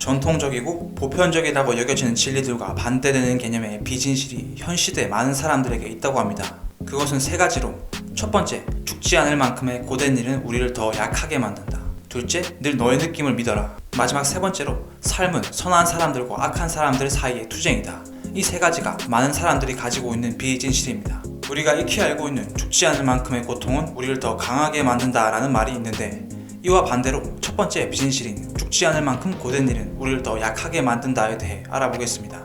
전통적이고 보편적이라고 여겨지는 진리들과 반대되는 개념의 비진실이 현 시대 많은 사람들에게 있다고 합니다. 그것은 세 가지로: 첫 번째, 죽지 않을 만큼의 고된 일은 우리를 더 약하게 만든다. 둘째, 늘 너의 느낌을 믿어라. 마지막 세 번째로, 삶은 선한 사람들과 악한 사람들 사이의 투쟁이다. 이 세 가지가 많은 사람들이 가지고 있는 비진실입니다. 우리가 익히 알고 있는 죽지 않을 만큼의 고통은 우리를 더 강하게 만든다 라는 말이 있는데, 이와 반대로 첫 번째 비진실인 죽지 않을 만큼 고된 일은 우리를 더 약하게 만든다에 대해 알아보겠습니다.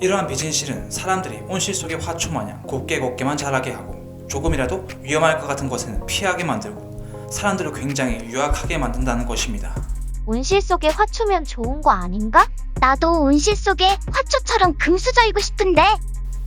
이러한 비진실은 사람들이 온실 속의 화초 마냥 곱게 걷기만 자라게 하고, 조금이라도 위험할 것 같은 것에는 피하게 만들고, 사람들을 굉장히 유약하게 만든다는 것입니다. 온실 속의 화초면 좋은 거 아닌가? 나도 온실 속의 화초처럼 금수저이고 싶은데.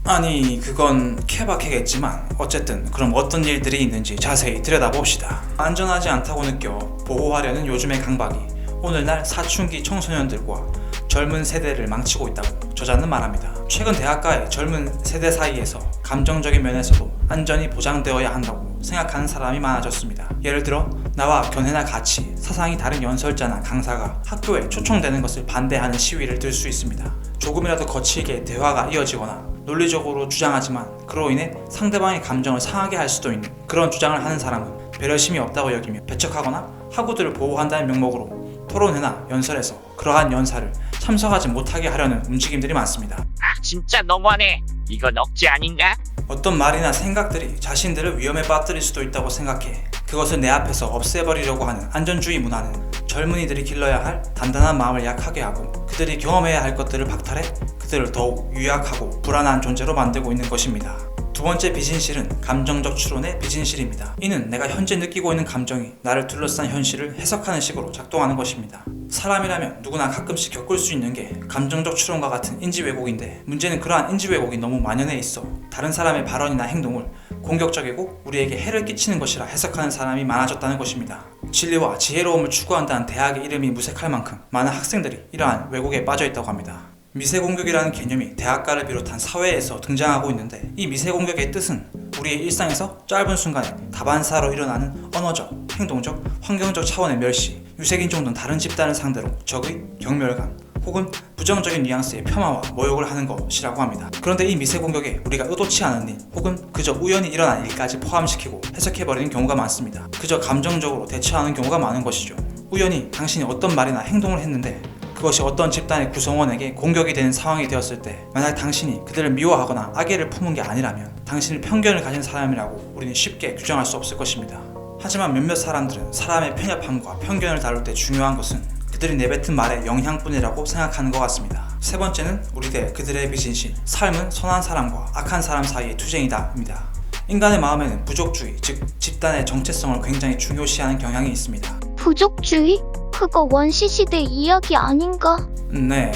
아니, 그건 케바케겠지만 어쨌든 그럼 어떤 일들이 있는지 자세히 들여다봅시다. 안전하지 않다고 느껴 보호하려는 요즘의 강박이 오늘날 사춘기 청소년들과 젊은 세대를 망치고 있다고 저자는 말합니다. 최근 대학가의 젊은 세대 사이에서 감정적인 면에서도 안전이 보장되어야 한다고 생각하는 사람이 많아졌습니다. 예를 들어 나와 견해나 가치, 사상이 다른 연설자나 강사가 학교에 초청되는 것을 반대하는 시위를 들 수 있습니다. 조금이라도 거칠게 대화가 이어지거나 논리적으로 주장하지만 그로 인해 상대방의 감정을 상하게 할 수도 있는 그런 주장을 하는 사람은 배려심이 없다고 여기며 배척하거나 학우들을 보호한다는 명목으로 토론회나 연설에서 그러한 연사를 참석하지 못하게 하려는 움직임들이 많습니다. 진짜 너무하네. 이건 억지 아닌가? 어떤 말이나 생각들이 자신들을 위험에 빠뜨릴 수도 있다고 생각해 그것을 내 앞에서 없애버리려고 하는 안전주의 문화는 젊은이들이 길러야 할 단단한 마음을 약하게 하고, 그들이 경험해야 할 것들을 박탈해 그들을 더욱 유약하고 불안한 존재로 만들고 있는 것입니다. 두 번째 비진실은 감정적 추론의 비진실입니다. 이는 내가 현재 느끼고 있는 감정이 나를 둘러싼 현실을 해석하는 식으로 작동하는 것입니다. 사람이라면 누구나 가끔씩 겪을 수 있는 게 감정적 추론과 같은 인지 왜곡인데, 문제는 그러한 인지 왜곡이 너무 만연해 있어 다른 사람의 발언이나 행동을 공격적이고 우리에게 해를 끼치는 것이라 해석하는 사람이 많아졌다는 것입니다. 진리와 지혜로움을 추구한다는 대학의 이름이 무색할 만큼 많은 학생들이 이러한 왜곡에 빠져 있다고 합니다. 미세공격이라는 개념이 대학가를 비롯한 사회에서 등장하고 있는데, 이 미세공격의 뜻은 우리의 일상에서 짧은 순간에 다반사로 일어나는 언어적, 행동적, 환경적 차원의 멸시, 유색인종 등 다른 집단을 상대로 적의, 경멸감 혹은 부정적인 뉘앙스의 폄하와 모욕을 하는 것이라고 합니다. 그런데 이 미세공격에 우리가 의도치 않은 일 혹은 그저 우연히 일어난 일까지 포함시키고 해석해버리는 경우가 많습니다. 그저 감정적으로 대처하는 경우가 많은 것이죠. 우연히 당신이 어떤 말이나 행동을 했는데 그것이 어떤 집단의 구성원에게 공격이 되는 상황이 되었을 때, 만약 당신이 그들을 미워하거나 악의를 품은 게 아니라면 당신을 편견을 가진 사람이라고 우리는 쉽게 규정할 수 없을 것입니다. 하지만 몇몇 사람들은 사람의 편협함과 편견을 다룰 때 중요한 것은 그들이 내뱉은 말의 영향뿐이라고 생각하는 것 같습니다. 세 번째는 우리대 그들의 비진실, 삶은 선한 사람과 악한 사람 사이의 투쟁이다 입니다. 인간의 마음에는 부족주의, 즉 집단의 정체성을 굉장히 중요시하는 경향이 있습니다. 부족주의? 그거 원시시대 이야기 아닌가? 네,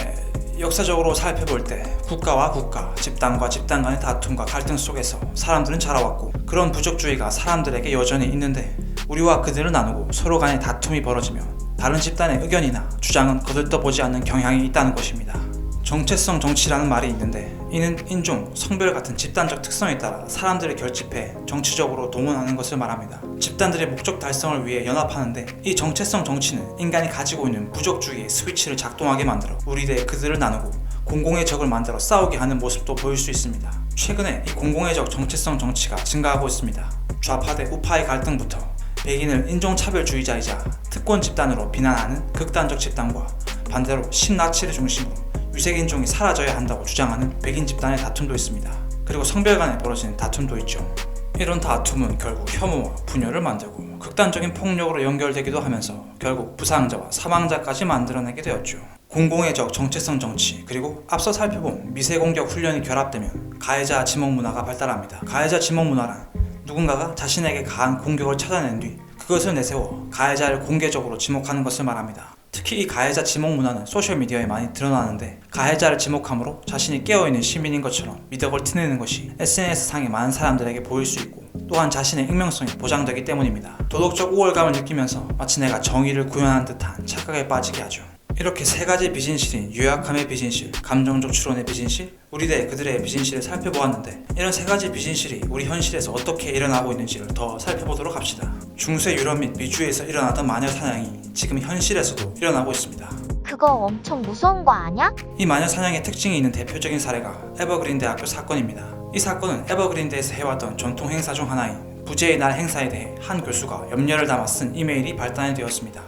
역사적으로 살펴볼 때 국가와 국가, 집단과 집단 간의 다툼과 갈등 속에서 사람들은 자라왔고, 그런 부족주의가 사람들에게 여전히 있는데 우리와 그들을 나누고 서로 간의 다툼이 벌어지면 다른 집단의 의견이나 주장은 거들떠보지 않는 경향이 있다는 것입니다. 정체성 정치라는 말이 있는데, 이는 인종, 성별 같은 집단적 특성에 따라 사람들을 결집해 정치적으로 동원하는 것을 말합니다. 집단들의 목적 달성을 위해 연합하는데, 이 정체성 정치는 인간이 가지고 있는 부족주의의 스위치를 작동하게 만들어 우리대 그들을 나누고 공공의 적을 만들어 싸우게 하는 모습도 보일 수 있습니다. 최근에 이 공공의 적 정체성 정치가 증가하고 있습니다. 좌파 대 우파의 갈등부터 백인을 인종차별주의자이자 특권 집단으로 비난하는 극단적 집단과 반대로 신나치를 중심으로 유색인종이 사라져야 한다고 주장하는 백인 집단의 다툼도 있습니다. 그리고 성별 간에 벌어지는 다툼도 있죠. 이런 다툼은 결국 혐오와 분열을 만들고 극단적인 폭력으로 연결되기도 하면서 결국 부상자와 사망자까지 만들어내게 되었죠. 공공의 적 정체성 정치, 그리고 앞서 살펴본 미세공격 훈련이 결합되면 가해자 지목 문화가 발달합니다. 가해자 지목 문화란 누군가가 자신에게 가한 공격을 찾아낸 뒤 그것을 내세워 가해자를 공개적으로 지목하는 것을 말합니다. 특히 이 가해자 지목 문화는 소셜미디어에 많이 드러나는데, 가해자를 지목함으로 자신이 깨어있는 시민인 것처럼 미덕을 티내는 것이 SNS상의 많은 사람들에게 보일 수 있고, 또한 자신의 익명성이 보장되기 때문입니다. 도덕적 우월감을 느끼면서 마치 내가 정의를 구현한 듯한 착각에 빠지게 하죠. 이렇게 세 가지 비진실인 유약함의 비진실, 감정적 추론의 비진실, 우리대 그들의 비진실을 살펴보았는데, 이런 세 가지 비진실이 우리 현실에서 어떻게 일어나고 있는지를 더 살펴보도록 합시다. 중세 유럽 및 미주에서 일어나던 마녀 사냥이 지금 현실에서도 일어나고 있습니다. 그거 엄청 무서운 거 아냐? 이 마녀 사냥의 특징이 있는 대표적인 사례가 에버그린 대학교 사건입니다. 이 사건은 에버그린대에서 해왔던 전통 행사 중 하나인 부제의 날 행사에 대해 한 교수가 염려를 담아 쓴 이메일이 발단이 되었습니다.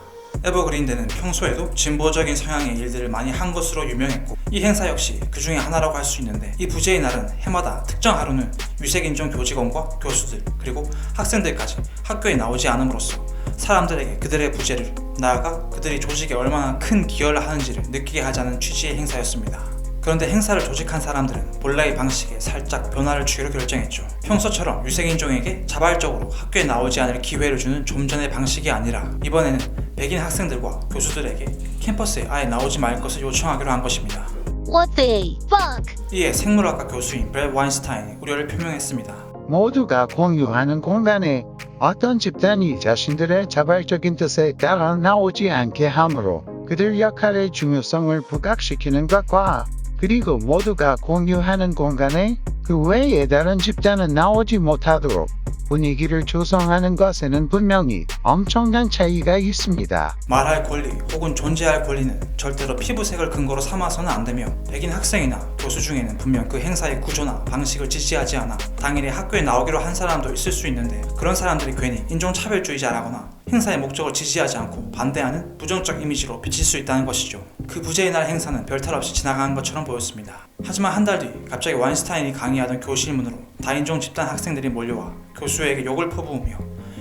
에버그린대는 평소에도 진보적인 성향의 일들을 많이 한 것으로 유명했고 이 행사 역시 그 중에 하나라고 할 수 있는데, 이 부제의 날은 해마다 특정 하루는 유색인종 교직원과 교수들 그리고 학생들까지 학교에 나오지 않음으로써 사람들에게 그들의 부제를, 나아가 그들이 조직에 얼마나 큰 기여를 하는지를 느끼게 하자는 취지의 행사였습니다. 그런데 행사를 조직한 사람들은 본래의 방식에 살짝 변화를 주기로 결정했죠. 평소처럼 유색인종에게 자발적으로 학교에 나오지 않을 기회를 주는 좀 전의 방식이 아니라 이번에는 백인 학생들과 교수들에게 캠퍼스에 아예 나오지 말 것을 요청하기로 한 것입니다. What the fuck? 이에 생물학과 교수인 브렛 와인스타인이 우려를 표명했습니다. 모두가 공유하는 공간에 어떤 집단이 자신들의 자발적인 뜻에 따라 나오지 않게 함으로 그들 역할의 중요성을 부각시키는 것과, 그리고 모두가 공유하는 공간에 그 외에 다른 집단은 나오지 못하도록 분위기를 조성하는 것에는 분명히 엄청난 차이가 있습니다. 말할 권리 혹은 존재할 권리는 절대로 피부색을 근거로 삼아서는 안 되며, 백인 학생이나 교수 중에는 분명 그 행사의 구조나 방식을 지지하지 않아 당일에 학교에 나오기로 한 사람도 있을 수 있는데, 그런 사람들이 괜히 인종차별주의자라거나 행사의 목적을 지지하지 않고 반대하는 부정적 이미지로 비칠 수 있다는 것이죠. 그 부제의 날 행사는 별탈 없이 지나간 것처럼 보였습니다. 하지만 한 달 뒤 갑자기 와인스타인이 강의하던 교실문으로 다인종 집단 학생들이 몰려와 교수에게 욕을 퍼부으며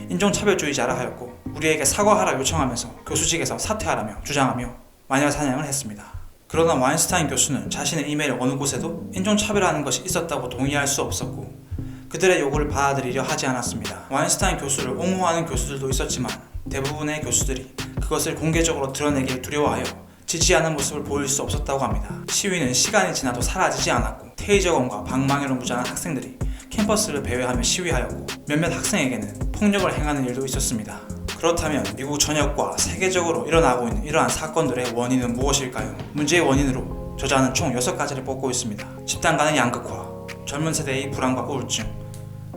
인종차별주의자라 하였고 우리에게 사과하라 요청하면서 교수직에서 사퇴하라며 주장하며 마녀 사냥을 했습니다. 그러나 와인스타인 교수는 자신의 이메일 어느 곳에도 인종차별하는 것이 있었다고 동의할 수 없었고 그들의 요구를 받아들이려 하지 않았습니다. 와인스타인 교수를 옹호하는 교수들도 있었지만 대부분의 교수들이 그것을 공개적으로 드러내길 두려워하여 지지하는 모습을 보일 수 없었다고 합니다. 시위는 시간이 지나도 사라지지 않았고 테이저건과 방망이로 무장한 학생들이 캠퍼스를 배회하며 시위하였고 몇몇 학생에게는 폭력을 행하는 일도 있었습니다. 그렇다면 미국 전역과 세계적으로 일어나고 있는 이러한 사건들의 원인은 무엇일까요? 문제의 원인으로 저자는 총 6가지를 뽑고 있습니다. 집단 간의 양극화, 젊은 세대의 불안과 우울증,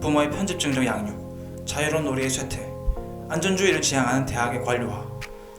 부모의 편집증적 양육, 자유로운 놀이의 쇠퇴, 안전주의를 지향하는 대학의 관료화,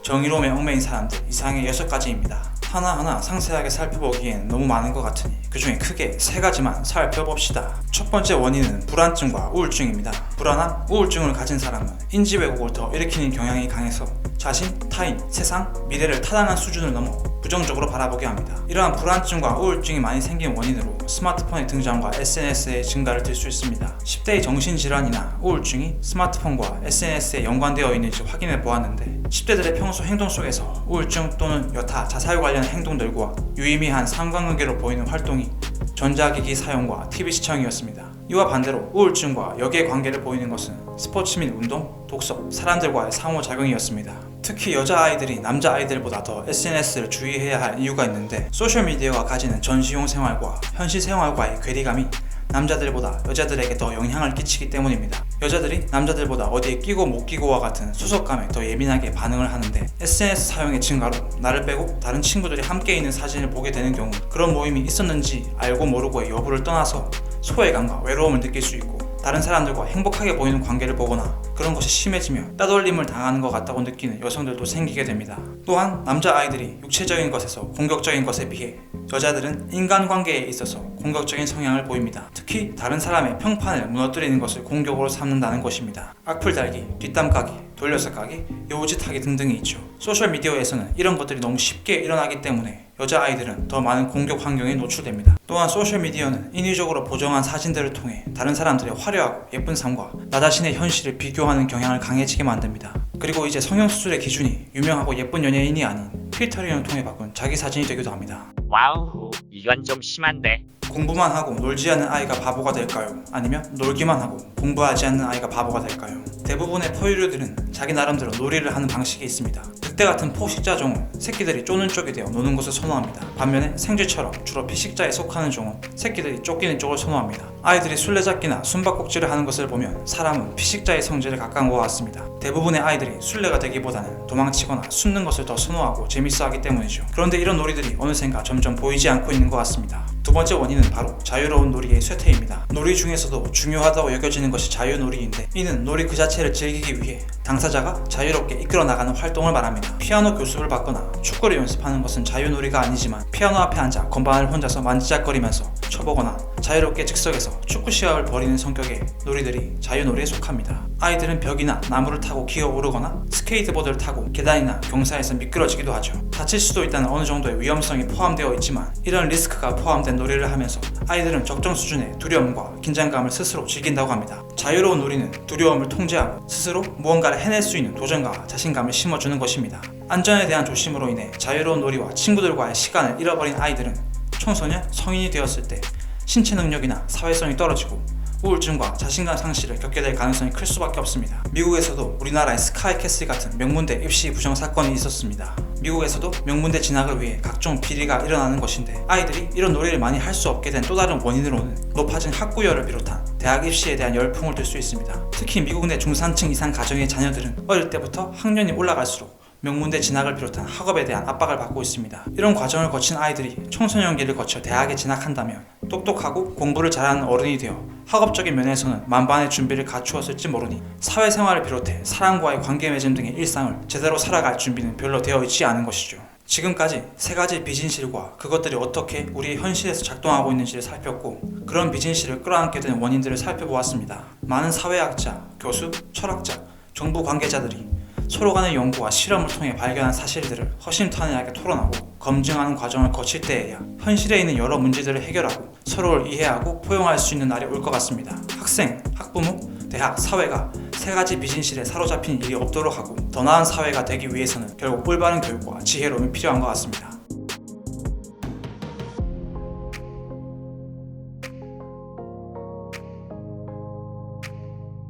정의로움에 얽매인 사람들 이상의 6가지입니다. 하나하나 상세하게 살펴보기엔 너무 많은 것 같으니 그 중에 크게 3가지만 살펴봅시다. 첫 번째 원인은 불안증과 우울증입니다. 불안함, 우울증을 가진 사람은 인지 왜곡을 더 일으키는 경향이 강해서 자신, 타인, 세상, 미래를 타당한 수준을 넘어 부정적으로 바라보게 합니다. 이러한 불안증과 우울증이 많이 생긴 원인으로 스마트폰의 등장과 SNS의 증가를 들 수 있습니다. 10대의 정신질환이나 우울증이 스마트폰과 SNS에 연관되어 있는지 확인해 보았는데 10대들의 평소 행동 속에서 우울증 또는 여타 자살 관련 행동들과 유의미한 상관관계로 보이는 활동이 전자기기 사용과 TV 시청이었습니다. 이와 반대로 우울증과 역의 관계를 보이는 것은 스포츠 및 운동, 독서, 사람들과의 상호작용이었습니다. 특히 여자아이들이 남자아이들보다 더 SNS를 주의해야 할 이유가 있는데, 소셜미디어가 가지는 전시용 생활과 현실 생활과의 괴리감이 남자들보다 여자들에게 더 영향을 끼치기 때문입니다. 여자들이 남자들보다 어디에 끼고 못 끼고와 같은 소속감에 더 예민하게 반응을 하는데, SNS 사용의 증가로 나를 빼고 다른 친구들이 함께 있는 사진을 보게 되는 경우 그런 모임이 있었는지 알고 모르고의 여부를 떠나서 소외감과 외로움을 느낄 수 있고, 다른 사람들과 행복하게 보이는 관계를 보거나 그런 것이 심해지며 따돌림을 당하는 것 같다고 느끼는 여성들도 생기게 됩니다. 또한 남자아이들이 육체적인 것에서 공격적인 것에 비해 여자들은 인간관계에 있어서 공격적인 성향을 보입니다. 특히 다른 사람의 평판을 무너뜨리는 것을 공격으로 삼는다는 것입니다. 악플 달기, 뒷담 까기, 돌려서 까기, 요우짓하기 등등이 있죠. 소셜미디어에서는 이런 것들이 너무 쉽게 일어나기 때문에 여자아이들은 더 많은 공격 환경에 노출됩니다. 또한 소셜미디어는 인위적으로 보정한 사진들을 통해 다른 사람들의 화려하고 예쁜 삶과 나 자신의 현실을 비교하는 경향을 강해지게 만듭니다. 그리고 이제 성형수술의 기준이 유명하고 예쁜 연예인이 아닌 필터링을 통해 바꾼 자기 사진이 되기도 합니다. 와우, 이건 좀 심한데. 공부만 하고 놀지 않는 아이가 바보가 될까요? 아니면 놀기만 하고 공부하지 않는 아이가 바보가 될까요? 대부분의 포유류들은 자기 나름대로 놀이를 하는 방식이 있습니다. 늑대 같은 포식자 종은 새끼들이 쪼는 쪽이 되어 노는 것을 선호합니다. 반면에 생쥐처럼 주로 피식자에 속하는 종은 새끼들이 쫓기는 쪽을 선호합니다. 아이들이 술래잡기나 숨바꼭질을 하는 것을 보면 사람은 피식자의 성질에 가까운 것 같습니다. 대부분의 아이들이 술래가 되기보다는 도망치거나 숨는 것을 더 선호하고 재밌어하기 때문이죠. 그런데 이런 놀이들이 어느샌가 점점 보이지 않고 있는 것 같습니다. 두 번째 원인은 바로 자유로운 놀이의 쇠퇴입니다. 놀이 중에서도 중요하다고 여겨지는 것이 자유놀이인데, 이는 놀이 그 자체를 즐기기 위해 당사자가 자유롭게 이끌어 나가는 활동을 말합니다. 피아노 교습을 받거나 축구를 연습하는 것은 자유놀이가 아니지만, 피아노 앞에 앉아 건반을 혼자서 만지작거리면서 쳐보거나 자유롭게 즉석에서 축구 시합을 벌이는 성격의 놀이들이 자유놀이에 속합니다. 아이들은 벽이나 나무를 타고 기어오르거나 스케이트보드를 타고 계단이나 경사에서 미끄러지기도 하죠. 다칠 수도 있다는 어느 정도의 위험성이 포함되어 있지만, 이런 리스크가 포함된 놀이를 하면서 아이들은 적정 수준의 두려움과 긴장감을 스스로 즐긴다고 합니다. 자유로운 놀이는 두려움을 통제하고 스스로 무언가를 해낼 수 있는 도전과 자신감을 심어주는 것입니다. 안전에 대한 조심으로 인해 자유로운 놀이와 친구들과의 시간을 잃어버린 아이들은 청소년, 성인이 되었을 때 신체 능력이나 사회성이 떨어지고 우울증과 자신감 상실을 겪게 될 가능성이 클 수밖에 없습니다. 미국에서도 우리나라의 스카이캐슬 같은 명문대 입시 부정 사건이 있었습니다. 미국에서도 명문대 진학을 위해 각종 비리가 일어나는 것인데, 아이들이 이런 놀이를 많이 할 수 없게 된 또 다른 원인으로는 높아진 학구열을 비롯한 대학 입시에 대한 열풍을 들 수 있습니다. 특히 미국 내 중산층 이상 가정의 자녀들은 어릴 때부터 학년이 올라갈수록 명문대 진학을 비롯한 학업에 대한 압박을 받고 있습니다. 이런 과정을 거친 아이들이 청소년기를 거쳐 대학에 진학한다면 똑똑하고 공부를 잘하는 어른이 되어 학업적인 면에서는 만반의 준비를 갖추었을지 모르니, 사회생활을 비롯해 사람과의 관계 맺음 등의 일상을 제대로 살아갈 준비는 별로 되어 있지 않은 것이죠. 지금까지 세 가지 비진실과 그것들이 어떻게 우리의 현실에서 작동하고 있는지를 살폈고, 그런 비진실을 끌어안게 된 원인들을 살펴보았습니다. 많은 사회학자, 교수, 철학자, 정부 관계자들이 서로 간의 연구와 실험을 통해 발견한 사실들을 허심탄회하게 토론하고 검증하는 과정을 거칠 때에야 현실에 있는 여러 문제들을 해결하고 서로를 이해하고 포용할 수 있는 날이 올 것 같습니다. 학생, 학부모, 대학, 사회가 세 가지 비진실에 사로잡힌 일이 없도록 하고 더 나은 사회가 되기 위해서는 결국 올바른 교육과 지혜로움이 필요한 것 같습니다.